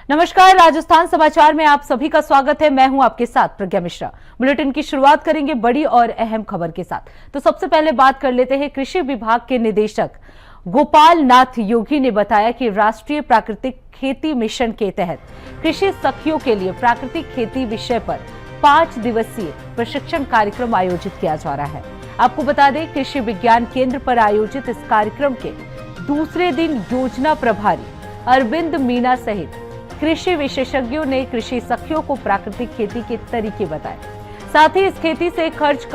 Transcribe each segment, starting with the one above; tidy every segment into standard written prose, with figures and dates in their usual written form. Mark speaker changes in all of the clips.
Speaker 1: नमस्कार, राजस्थान समाचार में आप सभी का स्वागत है। मैं हूं आपके साथ प्रज्ञा मिश्रा। बुलेटिन की शुरुआत करेंगे बड़ी और अहम खबर के साथ। तो सबसे पहले बात कर लेते हैं कृषि विभाग के निदेशक गोपाल नाथ योगी ने बताया कि राष्ट्रीय प्राकृतिक खेती मिशन के तहत कृषि सखियों के लिए प्राकृतिक खेती विषय पर 5 दिवसीय प्रशिक्षण कार्यक्रम आयोजित किया जा रहा है। आपको बता दें, कृषि विज्ञान केंद्र पर आयोजित इस कार्यक्रम के दूसरे दिन योजना प्रभारी अरविंद मीना सहित कृषि विशेषज्ञों ने कृषि सखियों को प्राकृतिक खेती के तरीके बताए। साथ ही इस खेती से खर्च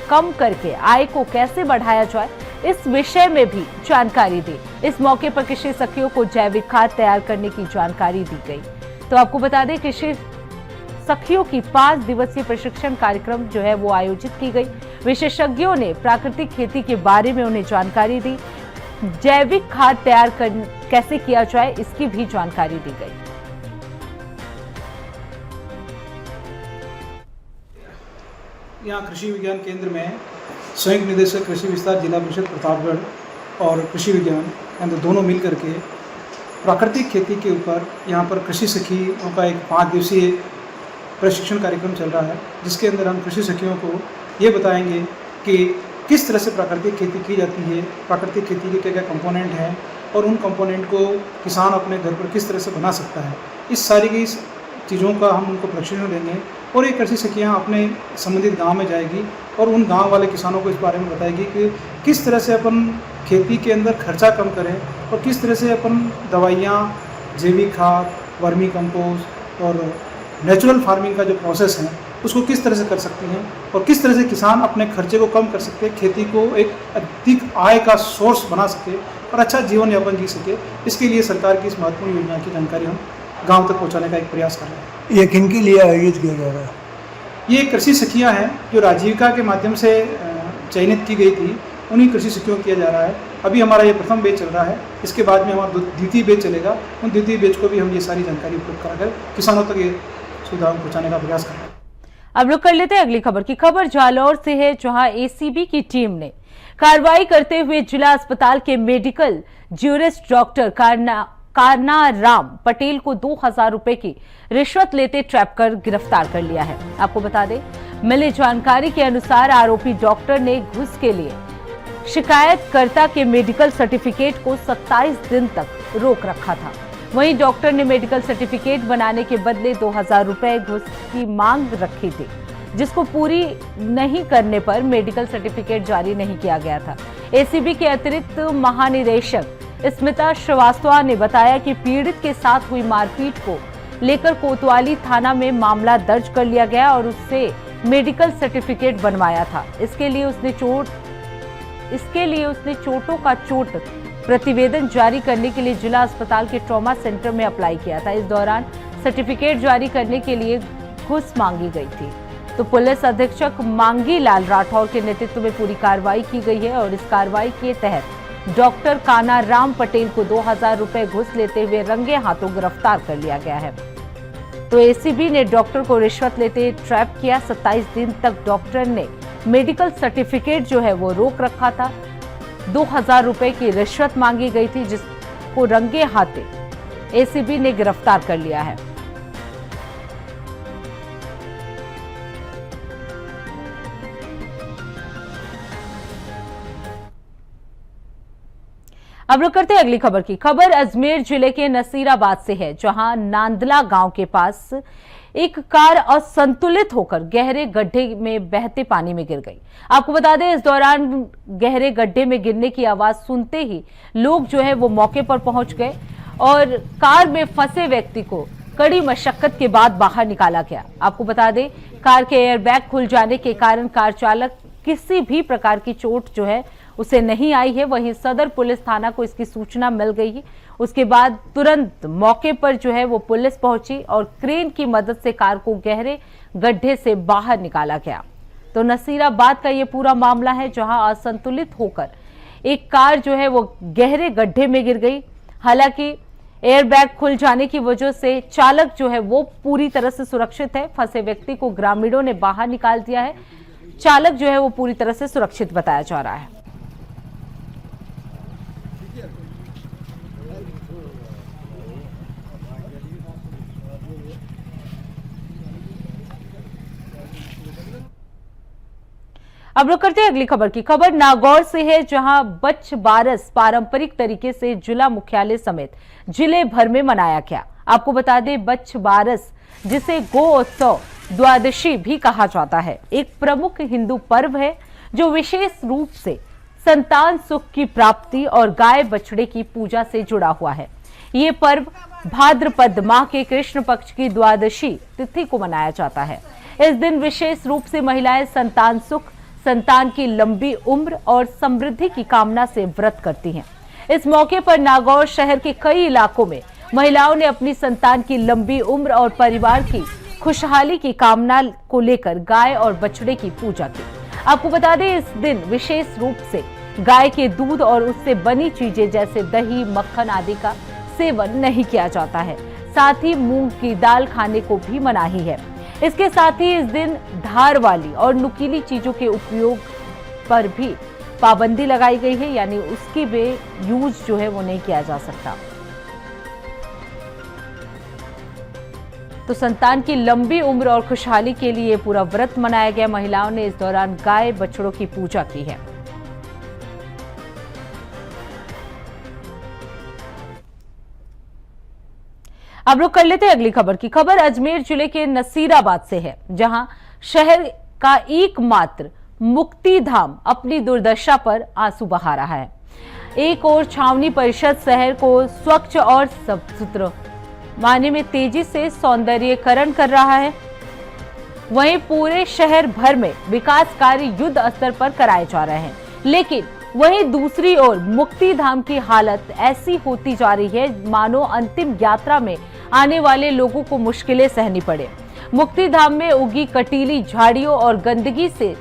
Speaker 1: कम करके आय को कैसे बढ़ाया जाए, इस विषय में भी जानकारी दी। इस मौके पर कृषि सखियों को जैविक खाद तैयार करने की जानकारी दी गई। तो आपको बता दें, कृषि सखियों की 5 दिवसीय प्रशिक्षण कार्यक्रम जो है वो आयोजित की गई। विशेषज्ञों ने प्राकृतिक खेती के बारे में उन्हें जानकारी दी। जैविक खाद तैयार कैसे किया जाए, इसकी भी जानकारी दी गई।
Speaker 2: यहाँ कृषि विज्ञान केंद्र में संयुक्त निदेशक कृषि विस्तार जिला परिषद प्रतापगढ़ और कृषि विज्ञान केंद्र दोनों मिल करके प्राकृतिक खेती के ऊपर यहाँ पर कृषि सखियों का एक 5 दिवसीय प्रशिक्षण कार्यक्रम चल रहा है, जिसके अंदर हम कृषि सखियों को ये बताएंगे कि किस तरह से प्राकृतिक खेती की जाती है, प्राकृतिक खेती के क्या क्या कंपोनेंट हैं और उन कंपोनेंट को किसान अपने घर पर किस तरह से बना सकता है। इस सारी की चीज़ों का हम उनको प्रशिक्षण देंगे और ये कृषि सखियाँ अपने संबंधित गांव में जाएगी और उन गांव वाले किसानों को इस बारे में बताएगी कि किस तरह से अपन खेती के अंदर खर्चा कम करें और किस तरह से अपन दवाइयाँ, जैविक खाद, वर्मी कंपोस्ट और नेचुरल फार्मिंग का जो प्रोसेस है उसको किस तरह से कर सकती हैं और किस तरह से किसान अपने खर्चे को कम कर सकते हैं, खेती को एक अधिक आय का सोर्स बना सके और अच्छा जीवन यापन जी सके। इसके लिए सरकार की इस महत्वपूर्ण योजना की जानकारी हम गांव तक पहुंचाने का एक प्रयास कर रहे हैं।
Speaker 3: ये किन के लिए आयोजित किया जा रहा है?
Speaker 2: ये कृषि सखियां हैं जो राजीविका के माध्यम से चयनित की गई थी, उन्हीं कृषि सखियों किया जा रहा है। अभी हमारा ये प्रथम बैच चल रहा है, इसके बाद में हमारा द्वितीय बैच चलेगा। उन द्वितीय बैच को भी हम ये सारी जानकारी उपलब्ध कराकर किसानों तक ये सुविधाओं पहुँचाने का प्रयास कर रहे हैं।
Speaker 1: अब लोग कर लेते हैं अगली खबर की। खबर जालौर से है, जहां एसीबी की टीम ने कार्रवाई करते हुए जिला अस्पताल के medical jurist doctor Kanaram Patel को 2000 रुपए की रिश्वत लेते ट्रैप कर गिरफ्तार कर लिया है। आपको बता दें, मिली जानकारी के अनुसार आरोपी डॉक्टर ने घूस के लिए शिकायतकर्ता के मेडिकल सर्टिफिकेट को 27 दिन तक रोक रखा था। वहीं डॉक्टर ने मेडिकल सर्टिफिकेट बनाने के बदले 2000 रुपए घूस की मांग रखी थी, जिसको पूरी नहीं करने पर मेडिकल सर्टिफिकेट जारी नहीं किया गया था। एसीबी के अतिरिक्त महानिदेशक स्मिता श्रीवास्तव ने बताया कि पीड़ित के साथ हुई मारपीट को लेकर कोतवाली थाना में मामला दर्ज कर लिया गया और उससे मेडिकल सर्टिफिकेट बनवाया था। इसके लिए उसने चोटों का चोट प्रतिवेदन जारी करने के लिए जिला अस्पताल के ट्रॉमा सेंटर में अप्लाई किया था। इस दौरान सर्टिफिकेट जारी करने के लिए घूस मांगी गई थी। तो पुलिस अधीक्षक मांगी लाल राठौर के नेतृत्व में पूरी कार्रवाई की गई है और इस कार्रवाई के तहत डॉक्टर कानाराम पटेल को 2000 रुपए घूस लेते हुए रंगे हाथों गिरफ्तार कर लिया गया है। तो एसीबी ने डॉक्टर को रिश्वत लेते ट्रैप किया। 27 दिन तक डॉक्टर ने मेडिकल सर्टिफिकेट जो है वो रोक रखा था। 2000 रुपए की रिश्वत मांगी गई थी, जिसको रंगे हाथे एसीबी ने गिरफ्तार कर लिया है। अब रुक करते हैं अगली खबर की। खबर अजमेर जिले के नसीराबाद से है, जहां नांदला गांव के पास एक कार असंतुलित होकर गहरे गड्ढे में बहते पानी में गिर गई। आपको बता दें, इस दौरान गहरे गड्ढे में गिरने की आवाज सुनते ही लोग जो है वो मौके पर पहुंच गए और कार में फंसे व्यक्ति को कड़ी मशक्कत के बाद बाहर निकाला गया। आपको बता दें, कार के एयरबैग खुल जाने के कारण कार चालक किसी भी प्रकार की चोट जो है उसे नहीं आई है। वहीं सदर पुलिस थाना को इसकी सूचना मिल गई। उसके बाद तुरंत मौके पर जो है वो पुलिस पहुंची और क्रेन की मदद से कार को गहरे गड्ढे से बाहर निकाला गया। तो नसीराबाद का ये पूरा मामला है, जहां असंतुलित होकर एक कार जो है वो गहरे गड्ढे में गिर गई। हालांकि एयरबैग खुल जाने की वजह से चालक जो है वो पूरी तरह से सुरक्षित है। फंसे व्यक्ति को ग्रामीणों ने बाहर निकाल दिया है। चालक जो है वो पूरी तरह से सुरक्षित बताया जा रहा है। अब रुक करते हैं अगली खबर की। खबर नागौर से है, जहां बच्च बारस पारंपरिक तरीके से जिला मुख्यालय समेत जिले भर में मनाया गया। आपको बता दें, बच्च बारस, जिसे गो उत्सव द्वादशी भी कहा जाता है, एक प्रमुख हिंदू पर्व है जो विशेष रूप से संतान सुख की प्राप्ति और गाय बछड़े की पूजा से जुड़ा हुआ है। ये पर्व भाद्रपद माह के कृष्ण पक्ष की द्वादशी तिथि को मनाया जाता है। इस दिन विशेष रूप से महिलाएं संतान सुख, संतान की लंबी उम्र और समृद्धि की कामना से व्रत करती हैं। इस मौके पर नागौर शहर के कई इलाकों में महिलाओं ने अपनी संतान की लंबी उम्र और परिवार की खुशहाली की कामना को लेकर गाय और बछड़े की पूजा की। आपको बता दें, इस दिन विशेष रूप से गाय के दूध और उससे बनी चीजें जैसे दही, मक्खन आदि का सेवन नहीं किया जाता है। साथ ही मूंग की दाल खाने को भी मनाही है। इसके साथ ही इस दिन धार वाली और नुकीली चीजों के उपयोग पर भी पाबंदी लगाई गई है, यानी उसकी भी यूज जो है वो नहीं किया जा सकता। तो संतान की लंबी उम्र और खुशहाली के लिए पूरा व्रत मनाया गया। महिलाओं ने इस दौरान गाय बछड़ों की पूजा की है। अब रुक कर लेते हैं अगली खबर की। खबर अजमेर जिले के नसीराबाद से है, जहां शहर का एकमात्र मुक्ति धाम अपनी दुर्दशा पर आंसू बहा रहा है। एक और छावनी परिषद शहर को स्वच्छ और साफ सुथरा माने में तेजी से सौंदर्यीकरण कर रहा है, वहीं पूरे शहर भर में विकास कार्य युद्ध स्तर पर कराए जा रहे हैं। लेकिन वहीं दूसरी ओर मुक्ति धाम की हालत ऐसी होती जा रही है मानो अंतिम यात्रा में आने वाले लोगों को मुश्किलें सहनी पड़े। मुक्ति धाम में उगी कटीली झाड़ियों और गंदगी से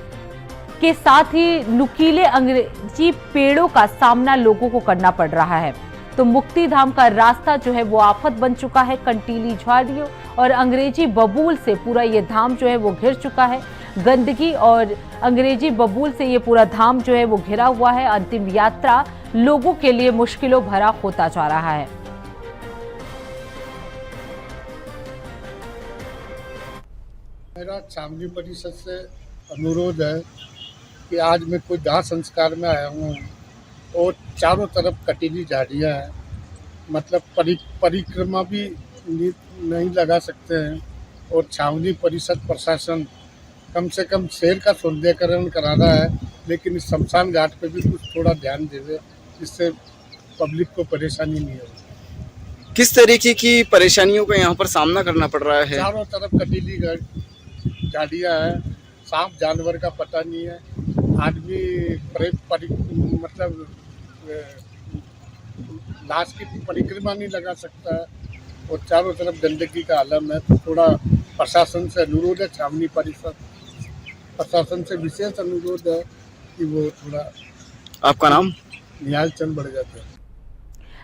Speaker 1: के साथ ही नुकीले अंग्रेजी पेड़ों का सामना लोगों को करना पड़ रहा है। तो मुक्ति धाम का रास्ता जो है वो आफत बन चुका है। कंटीली झाड़ियों और अंग्रेजी बबूल से पूरा ये धाम जो है वो घिर चुका है। गंदगी और अंग्रेजी बबूल से ये पूरा धाम जो है वो घिरा हुआ है। अंतिम यात्रा लोगों के लिए मुश्किलों भरा होता जा रहा है।
Speaker 4: मेरा छावनी परिषद से अनुरोध है कि आज मैं कोई दाह संस्कार में आया हूँ और चारों तरफ कटीली झाड़ियाँ हैं, मतलब परिक्रमा भी नहीं लगा सकते हैं। और छावनी परिषद प्रशासन कम से कम शहर का सौंदर्यीकरण करा रहा है, लेकिन इस शमशान घाट पे भी कुछ थोड़ा ध्यान देवे, जिससे पब्लिक को परेशानी नहीं हो।
Speaker 5: किस तरीके की परेशानियों का यहाँ पर सामना करना पड़ रहा है?
Speaker 4: चारों तरफ कटीली झाड़ियाँ हैं, सांप जानवर का पता नहीं है, आदमी मतलब लाश की परिक्रमा नहीं लगा सकता है और चारों तरफ गंदगी का आलम है। तो थोड़ा प्रशासन से अनुरोध है, छावनी परिषद प्रशासन से विशेष अनुरोध है कि वो थोड़ा।
Speaker 5: आपका नाम?
Speaker 4: निहाल चंद बढ़ जाते हैं।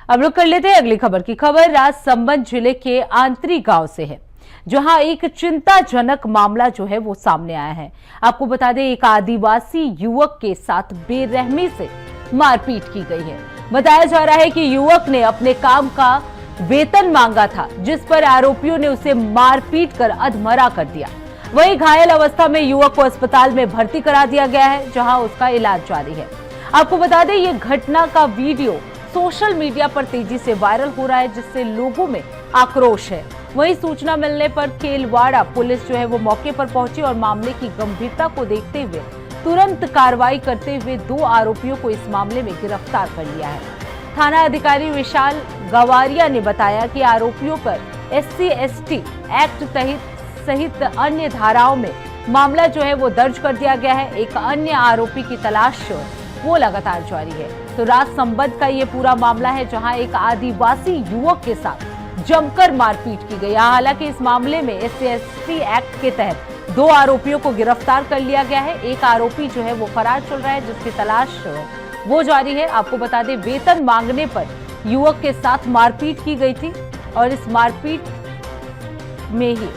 Speaker 1: अब रुक कर लेते हैं अगली खबर की। खबर राजसमंद जिले के आंतरी गांव से है, जहां एक चिंताजनक मामला जो है वो सामने आया है। आपको बता दें, एक आदिवासी युवक के साथ बेरहमी से मारपीट की गई है। बताया जा रहा है कि युवक ने अपने काम का वेतन मांगा था, जिस पर आरोपियों ने उसे मारपीट कर अधमरा कर दिया। वहीं घायल अवस्था में युवक को अस्पताल में भर्ती करा दिया गया है, जहां उसका इलाज जारी है। आपको बता दें, ये घटना का वीडियो सोशल मीडिया पर तेजी से वायरल हो रहा है, जिससे लोगों में आक्रोश है। वहीं सूचना मिलने पर केलवाड़ा पुलिस जो है वो मौके पर पहुंची और मामले की गंभीरता को देखते हुए तुरंत कार्रवाई करते हुए 2 आरोपियों को इस मामले में गिरफ्तार कर लिया है। थाना अधिकारी विशाल गवारिया ने बताया कि आरोपियों पर SC/ST एक्ट सहित अन्य धाराओं में मामला जो है वो दर्ज कर दिया गया है। एक अन्य आरोपी की तलाश वो लगातार जारी है। तो राजसमंद का ये पूरा मामला है, जहां एक आदिवासी युवक के साथ जमकर मारपीट की गई। हालांकि इस मामले में SC/ST एक्ट के तहत 2 आरोपियों को गिरफ्तार कर लिया गया है। एक आरोपी जो है वो फरार चल रहा है, जिसकी तलाश वो जारी है। आपको बता दें, वेतन मांगने पर युवक के साथ मारपीट की गई थी और इस मारपीट में ही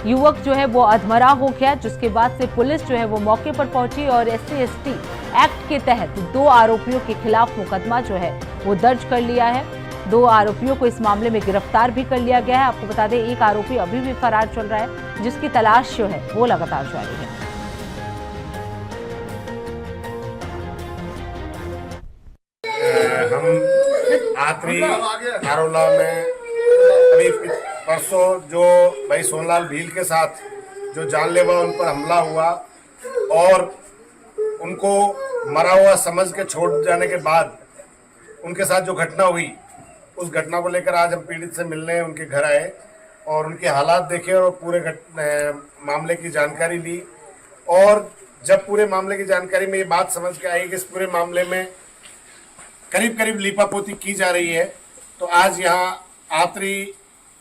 Speaker 1: युवक जो है वो अधमरा हो गया, जिसके बाद से पुलिस जो है वो मौके पर पहुंची और SC/ST एक्ट के तहत 2 आरोपियों के खिलाफ मुकदमा जो है वो दर्ज कर लिया है। 2 आरोपियों को इस मामले में गिरफ्तार भी कर लिया गया है। आपको बता दें, एक आरोपी अभी भी फरार चल रहा है, जिसकी तलाश जो है वो लगातार जारी है।
Speaker 6: हम आखिरी नारोला में अभी परसों जो भाई सोनलाल भील के साथ जो जानलेवा उन पर हमला हुआ और उनको मरा हुआ समझ के छोड़ जाने के बाद उनके साथ जो घटना हुई, उस घटना को लेकर आज हम पीड़ित से मिलने उनके घर आए और उनके हालात देखे और पूरे मामले की जानकारी ली। और जब पूरे मामले की जानकारी में ये बात समझ के आई कि इस पूरे मामले में करीब करीब लीपापोती की जा रही है, तो आज यहाँ आतरी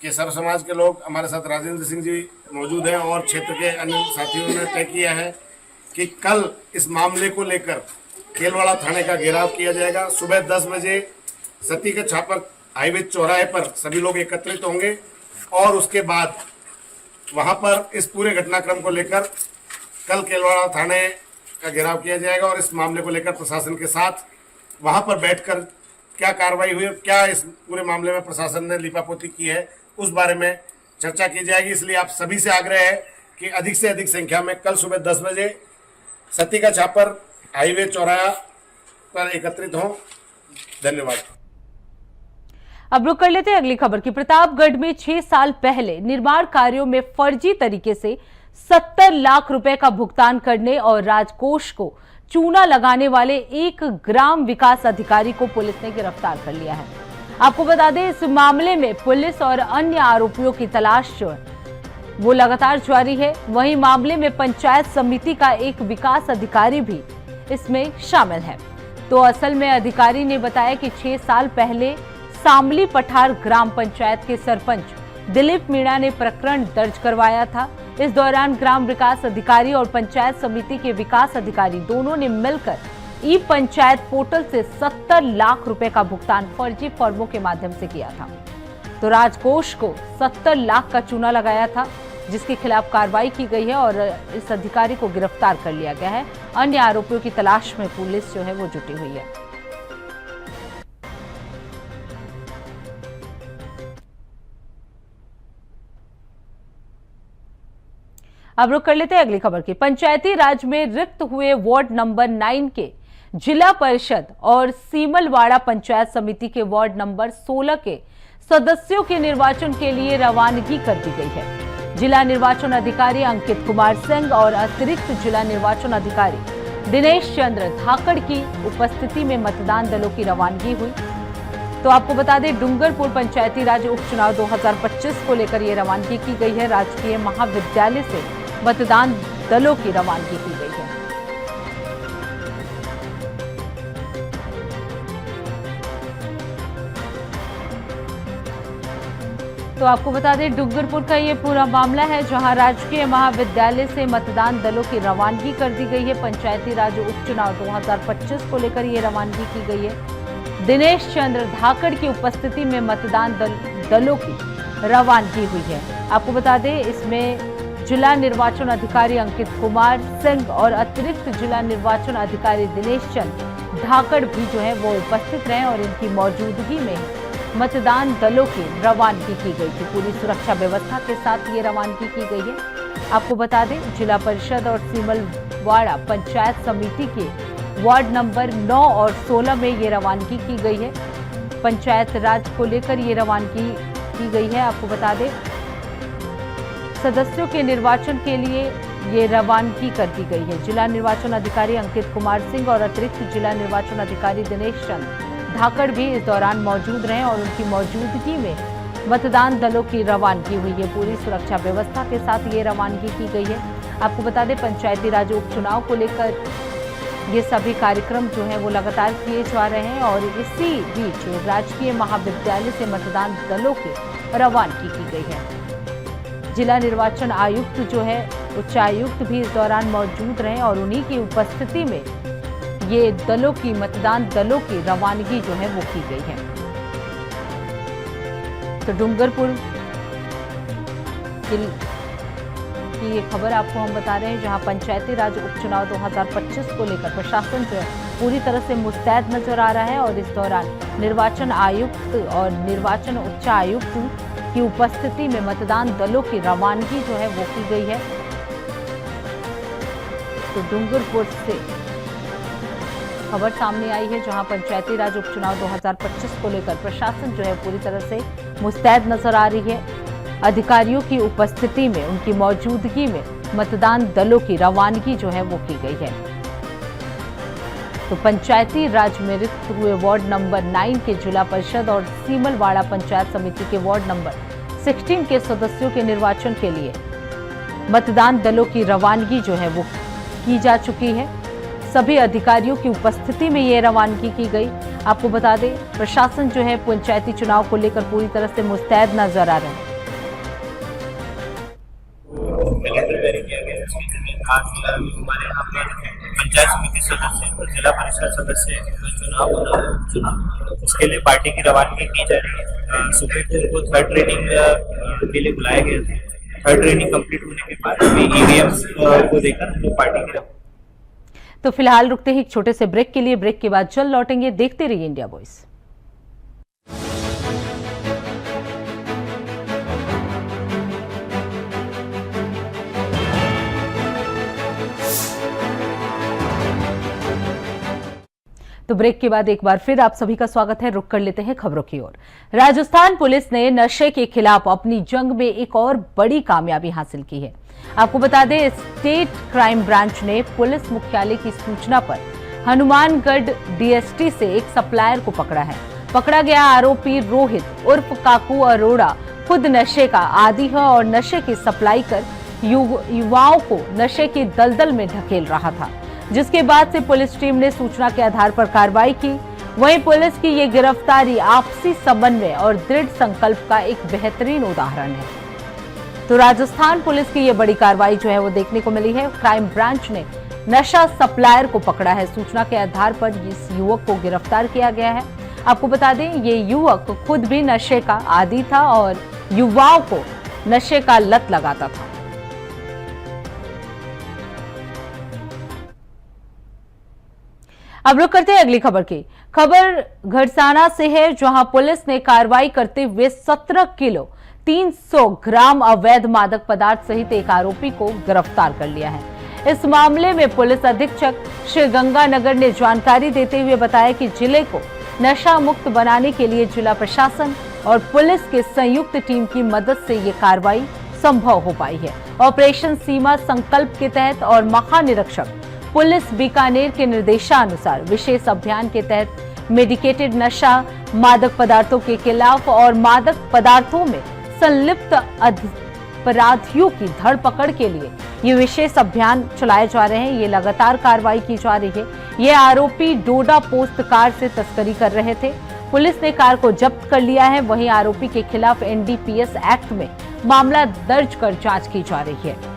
Speaker 6: के सर्व समाज के लोग हमारे साथ राजेंद्र सिंह जी मौजूद हैं और क्षेत्र के अन्य साथियों ने तय किया है कि कल इस मामले को लेकर केलवाड़ा थाने का घेराव किया जाएगा। सुबह 10 बजे सती के छापर हाईवे चौराहे पर सभी लोग एकत्रित होंगे और उसके बाद वहां पर इस पूरे घटनाक्रम को लेकर कल केलवाड़ा थाने का घेराव किया जाएगा और इस मामले को लेकर प्रशासन के साथ वहां पर बैठकर क्या कार्रवाई हुई, क्या इस पूरे मामले में प्रशासन ने लीपापोती की है, उस बारे में चर्चा की जाएगी। इसलिए आप सभी से आग्रह है कि अधिक से अधिक संख्या में कल सुबह 10 बजे सती का छापर हाईवे चौराहा पर एकत्रित हों। धन्यवाद।
Speaker 1: अब रुक कर लेते हैं अगली खबर की। प्रतापगढ़ में 6 साल पहले निर्माण कार्यों में फर्जी तरीके से 70 लाख रुपए का भुगतान करने और राजकोष को चूना लगाने वाले एक ग्राम विकास अधिकारी को पुलिस ने गिरफ्तार कर लिया है। आपको बता दें, इस मामले में पुलिस और अन्य आरोपियों की तलाश जो है वो लगातार जारी है। वहीं मामले में पंचायत समिति का एक विकास अधिकारी भी इसमें शामिल है। तो असल में अधिकारी ने बताया कि 6 साल पहले सामली पठार ग्राम पंचायत के सरपंच दिलीप मीणा ने प्रकरण दर्ज करवाया था। इस दौरान ग्राम विकास अधिकारी और पंचायत समिति के विकास अधिकारी दोनों ने मिलकर ई पंचायत पोर्टल से 70 लाख रुपए का भुगतान फर्जी फॉर्मों के माध्यम से किया था। तो राजकोष को 70 लाख का चूना लगाया था, जिसके खिलाफ कार्रवाई की गई है और इस अधिकारी को गिरफ्तार कर लिया गया है। अन्य आरोपियों की तलाश में पुलिस जो है वो जुटी हुई है। अब रुक कर लेते हैं अगली खबर की। पंचायती राज में रिक्त हुए वार्ड नंबर 9 के जिला परिषद और सीमलवाड़ा पंचायत समिति के वार्ड नंबर 16 के सदस्यों के निर्वाचन के लिए रवानगी कर दी गई है। जिला निर्वाचन अधिकारी अंकित कुमार सिंह और अतिरिक्त जिला निर्वाचन अधिकारी दिनेश चंद्र धाकड़ की उपस्थिति में मतदान दलों की रवानगी हुई। तो आपको बता दें, डूंगरपुर पंचायती राज उपचुनाव 2025 को लेकर यह रवानगी की गई है। राजकीय महाविद्यालय से मतदान दलों की रवानगी की गई है। तो आपको बता दें, डूंगरपुर का ये पूरा मामला है, जहां राजकीय महाविद्यालय से मतदान दलों की रवानगी कर दी गई है। पंचायती राज उपचुनाव 2025 को लेकर ये रवानगी की गई है। दिनेश चंद्र धाकड़ की उपस्थिति में मतदान दलों की रवानगी हुई है। आपको बता दें, इसमें जिला निर्वाचन अधिकारी अंकित कुमार सिंह और अतिरिक्त जिला निर्वाचन अधिकारी दिनेश चंद्र धाकड़ भी जो है वो उपस्थित रहे और इनकी मौजूदगी में मतदान दलों की रवानगी की गई थी। पूरी सुरक्षा व्यवस्था के साथ ये रवानगी की गई है। आपको बता दें, जिला परिषद और सीमलवाड़ा पंचायत समिति के वार्ड नंबर 9 और 16 में ये रवानगी की गई है। पंचायत राज को लेकर ये रवानगी की गई है। आपको बता दें, सदस्यों के निर्वाचन के लिए ये रवानगी कर दी गई है। जिला निर्वाचन अधिकारी अंकित कुमार सिंह और अतिरिक्त जिला निर्वाचन अधिकारी दिनेश चंद्र धाकड़ भी इस दौरान मौजूद रहे और उनकी मौजूदगी में मतदान दलों की रवानगी हुई है। पूरी सुरक्षा व्यवस्था के साथ ये रवानगी की गई है। आपको बता दें, पंचायती राज उपचुनाव को लेकर ये सभी कार्यक्रम जो हैं वो लगातार किए जा रहे हैं और इसी बीच राजकीय महाविद्यालय से मतदान दलों की रवानगी की गई है। जिला निर्वाचन आयुक्त जो है, उच्चायुक्त भी इस दौरान मौजूद रहे और उन्हीं की उपस्थिति में ये दलों की मतदान दलों की रवानगी जो है वो की गई है। तो डूंगरपुर की ये खबर आपको हम बता रहे हैं, जहां पंचायती राज उपचुनाव 2025 को लेकर प्रशासन जो है पूरी तरह से मुस्तैद नजर आ रहा है और इस दौरान निर्वाचन आयुक्त और निर्वाचन उच्चायुक्त की उपस्थिति में मतदान दलों की रवानगी जो है वो की गई है। तो डूंगरपुर से खबर सामने आई है, जहां पंचायती राज उपचुनाव 2025 को लेकर प्रशासन जो है पूरी तरह से मुस्तैद नजर आ रही है। अधिकारियों की उपस्थिति में, उनकी मौजूदगी में मतदान दलों की रवानगी जो है वो की गई है। तो पंचायती राज में रिक्त हुए वार्ड नंबर 9 के जिला परिषद और सीमलवाड़ा पंचायत समिति के वार्ड नंबर 16 के सदस्यों के निर्वाचन के लिए मतदान दलों की रवानगी जो है वो की जा चुकी है। सभी अधिकारियों की उपस्थिति में ये रवानगी की गई। आपको बता दें, प्रशासन जो है पंचायती चुनाव को लेकर पूरी तरह से मुस्तैद नजर आ रहे हैं।
Speaker 7: आज हमारे यहाँ पे पंचायत समिति सदस्य और जिला परिषद सदस्य चुनाव उसके लिए पार्टी की रवानगी की जा रही है। सुबह को उनको थर्ड ट्रेनिंग के लिए बुलाए गए थे। थर्ड ट्रेनिंग कंप्लीट होने के बाद भी ईवीएम्स को देकर हम लोग पार्टी की।
Speaker 1: तो फिलहाल रुकते हैं एक छोटे से ब्रेक के लिए। ब्रेक के बाद जल्द लौटेंगे। देखते रहिए इंडिया वॉइस। तो ब्रेक के बाद एक बार फिर आप सभी का स्वागत है। रुक कर लेते हैं खबरों की ओर। राजस्थान पुलिस ने नशे के खिलाफ अपनी जंग में एक और बड़ी कामयाबी हासिल की है। आपको बता दें, स्टेट क्राइम ब्रांच ने पुलिस मुख्यालय की सूचना पर हनुमानगढ़ डीएसटी से एक सप्लायर को पकड़ा है। पकड़ा गया आरोपी रोहित उर्फ काकू अरोड़ा खुद नशे का आदी है और नशे की सप्लाई कर युवाओं को नशे की दलदल में ढकेल रहा था, जिसके बाद से पुलिस टीम ने सूचना के आधार पर कार्रवाई की। वहीं पुलिस की ये गिरफ्तारी आपसी समन्वय और दृढ़ संकल्प का एक बेहतरीन उदाहरण है। तो राजस्थान पुलिस की ये बड़ी कार्रवाई जो है वो देखने को मिली है। क्राइम ब्रांच ने नशा सप्लायर को पकड़ा है। सूचना के आधार पर इस युवक को गिरफ्तार किया गया है। आपको बता दें, ये युवक खुद भी नशे का आदी था और युवाओं को नशे का लत लगाता था। अब रुक करते हैं अगली खबर की। खबर घरसाना से है, जहां पुलिस ने कार्रवाई करते हुए 17 किलो 300 ग्राम अवैध मादक पदार्थ सहित एक आरोपी को गिरफ्तार कर लिया है। इस मामले में पुलिस अधीक्षक श्री गंगानगर ने जानकारी देते हुए बताया कि जिले को नशा मुक्त बनाने के लिए जिला प्रशासन और पुलिस के संयुक्त टीम की मदद से ये कार्रवाई संभव हो पाई है। ऑपरेशन सीमा संकल्प के तहत और महानिरीक्षक पुलिस बीकानेर के निर्देशानुसार विशेष अभियान के तहत मेडिकेटेड नशा, मादक पदार्थों के खिलाफ और मादक पदार्थों में संलिप्त अपराधियों की धरपकड़ के लिए ये विशेष अभियान चलाए जा रहे हैं। ये लगातार कार्रवाई की जा रही है। ये आरोपी डोडा पोस्ट कार से तस्करी कर रहे थे। पुलिस ने कार को जब्त कर लिया है। वहीं आरोपी के खिलाफ एनडीपीएस एक्ट में मामला दर्ज कर जांच की जा रही है।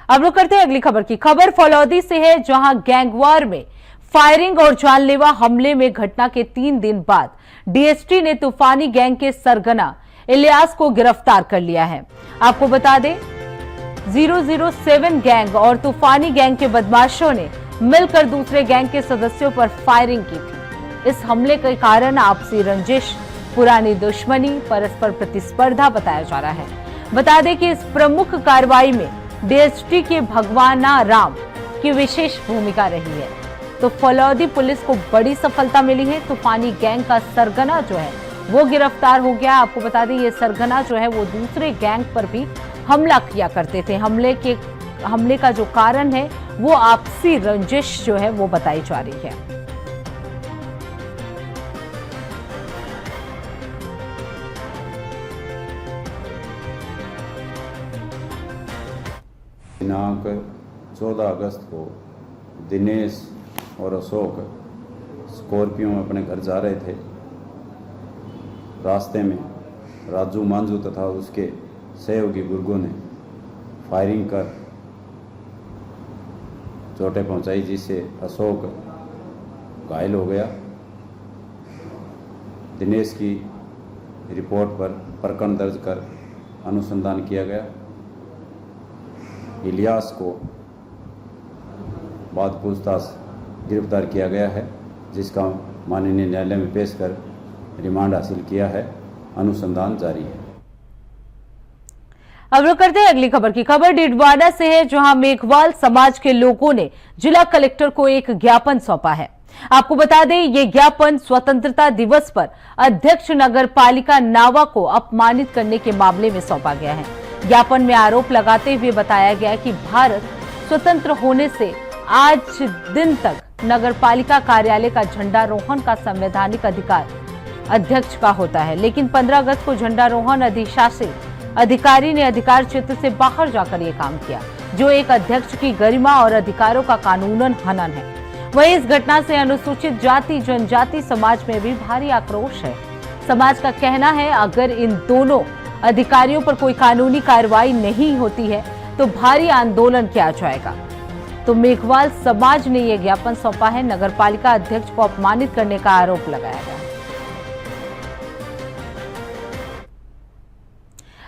Speaker 1: अब रुक करते हैं अगली खबर की। खबर फलौदी से है, जहां गैंगवार में फायरिंग और जानलेवा हमले में घटना के 3 दिन बाद डीएसटी ने तूफानी गैंग के सरगना इलियास को गिरफ्तार कर लिया है। आपको बता दें, 007 गैंग और तूफानी गैंग के बदमाशों ने मिलकर दूसरे गैंग के सदस्यों पर फायरिंग की थी। इस हमले के कारण आपसी रंजिश, पुरानी दुश्मनी, परस्पर प्रतिस्पर्धा बताया जा रहा है। बता दें कि इस प्रमुख कार्रवाई में डीएसटी के भगवाना राम की विशेष भूमिका रही है। तो फलौदी पुलिस को बड़ी सफलता मिली है। तूफानी गैंग का सरगना जो है वो गिरफ्तार हो गया। आपको बता दें, ये सरगना जो है वो दूसरे गैंग पर भी हमला किया करते थे। हमले का जो कारण है वो आपसी रंजिश जो है वो बताई जा रही है।
Speaker 8: दिनांक 14 अगस्त को दिनेश और अशोक स्कॉर्पियो में अपने घर जा रहे थे। रास्ते में राजू मांझू तथा उसके सहयोगी बुर्गों ने फायरिंग कर चोटें पहुंचाई, जिससे अशोक घायल हो गया। दिनेश की रिपोर्ट पर प्रकरण दर्ज कर अनुसंधान किया गया। इलियास को बाद पूछताछ गिरफ्तार किया गया है, जिसका माननीय न्यायालय में पेश कर रिमांड हासिल किया है। अनुसंधान जारी है।
Speaker 1: अब रुक करते हैं अगली खबर की। खबर डिडवाना से है, जहां मेघवाल समाज के लोगों ने जिला कलेक्टर को एक ज्ञापन सौंपा है। आपको बता दें, ये ज्ञापन स्वतंत्रता दिवस पर अध्यक्ष नगर पालिका नावा को अपमानित करने के मामले में सौंपा गया है। ज्ञापन में आरोप लगाते हुए बताया गया कि भारत स्वतंत्र होने से आज दिन तक नगर पालिका कार्यालय का झंडारोहण का संवैधानिक अधिकार अध्यक्ष का होता है, लेकिन 15 अगस्त को झंडारोहण अधिशासी अधिकारी ने अधिकार क्षेत्र से बाहर जाकर यह काम किया, जो एक अध्यक्ष की गरिमा और अधिकारों का कानूनन हनन है। वहीं इस घटना से अनुसूचित जाति जनजाति समाज में भी भारी आक्रोश है। समाज का कहना है, अगर इन दोनों अधिकारियों पर कोई कानूनी कार्रवाई नहीं होती है तो भारी आंदोलन किया जाएगा। तो मेघवाल समाज ने यह ज्ञापन सौंपा है। नगरपालिका अध्यक्ष को अपमानित करने का आरोप लगाया गया।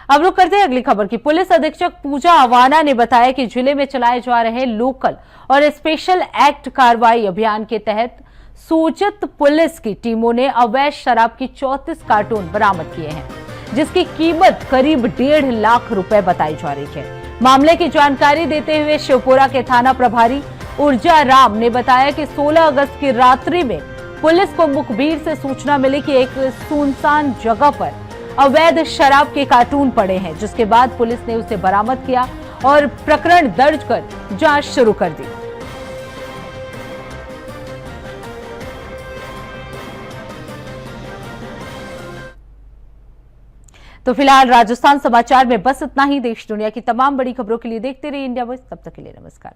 Speaker 1: अब रुक करते हैं अगली खबर की। पुलिस अधीक्षक पूजा अवाना ने बताया कि जिले में चलाए जा रहे लोकल और स्पेशल एक्ट कार्रवाई अभियान के तहत सूचित पुलिस की टीमों ने अवैध शराब की 34 कार्टून बरामद किए हैं, जिसकी कीमत करीब 1.5 लाख रुपए बताई जा रही है। मामले की जानकारी देते हुए शिवपुरा के थाना प्रभारी ऊर्जा राम ने बताया कि 16 अगस्त की रात्रि में पुलिस को मुखबिर से सूचना मिली कि एक सुनसान जगह पर अवैध शराब के कार्टून पड़े हैं, जिसके बाद पुलिस ने उसे बरामद किया और प्रकरण दर्ज कर जांच शुरू कर दी। तो फिलहाल राजस्थान समाचार में बस इतना ही। देश दुनिया की तमाम बड़ी खबरों के लिए देखते रहिए इंडिया वॉइस। तब तक के लिए नमस्कार।